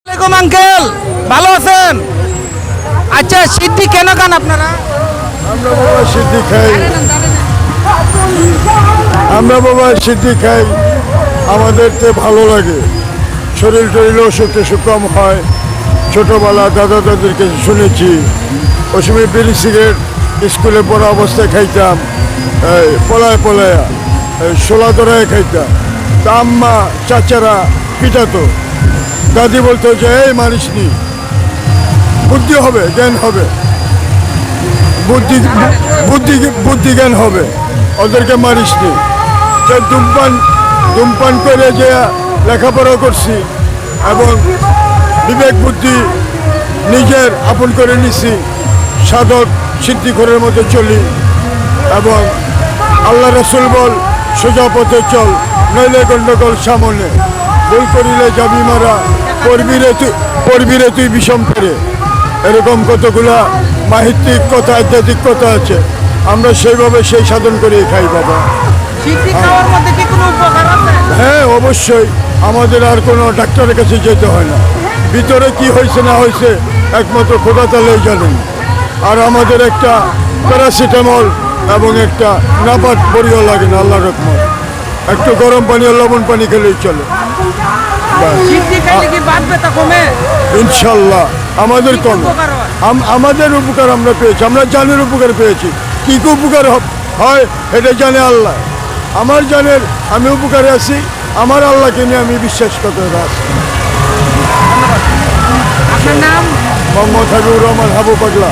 আসসালামু আলাইকুম আঙ্কেল, ভালো আছেন? আচ্ছা, সিদ্ধি কেন খান আপনারা? আমরা বাবা সিদ্ধি খাই। আমরা বাবা সিদ্ধি খাই, আমাদের তো ভালো লাগে। শরীর টরীর অসুখ টসুখ কম হয়। ছোটোবেলা দাদা দাদির কাছে শুনেছি, ওই সময় বিড়ি সিগারেট স্কুলে পড়া অবস্থায় খাইতাম, পলায় পলায়া শোলা দরায় খাইতাম। তা আম্মা চাচারা পিটাতো, দাদি বলতো যে এই মারিস নি, বুদ্ধি হবে, জ্ঞান হবে, বুদ্ধি বুদ্ধি বুদ্ধি জ্ঞান হবে, ওদেরকে মারিস নি। তো ধূমপান করে যে লেখাপড়া করছি এবং বিবেক বুদ্ধি নিজের আপন করে নিছি, সাধক সিদ্ধিখোরের মতো চলি এবং আল্লাহ রসুল বল সোজা পথে চল, নইলে গণ্ডগোল সামনে, ভুল করিলে যাবি মারা, পড়বিরে তুই বিষম করে। এরকম কতগুলা মাহিত্যিক কথা, আধ্যাত্মিক কথা আছে। আমরা সেইভাবে সেই সাধন করে খাই বাবা। সিদ্ধি খাওয়ার মধ্যে কি কোনো উপকার আছে? হ্যাঁ, অবশ্যই। আমাদের আর কোনো ডাক্তারের কাছে যেতে হয় না। ভিতরে কি হয়েছে না হয়েছে একমাত্র খোদা তাআলাই জানেন। আর আমাদের একটা প্যারাসিটামল এবং একটা নাপাক বড়িও লাগে না, আল্লাহর রহমত। একটু গরম পানি আর লবণ পানি খেলেই চলে। সিদ্ধি খাইলে কি বাত ব্যথা কমে? ইনশাল্লাহ আমাদের কমে। উপকার হয়? আমাদের উপকার আমরা পেয়েছি, আমরা জানের উপকার পেয়েছি। কি কি উপকার হয় এটা জানে আল্লাহ। আমার জানের আমি উপকারে আছি, আমার আল্লাহকে নিয়ে আমি বিশ্বাস করতে আছি। আপনার নাম? মোহাম্মদ হাবিবুর রহমান, হাবু পাগলা।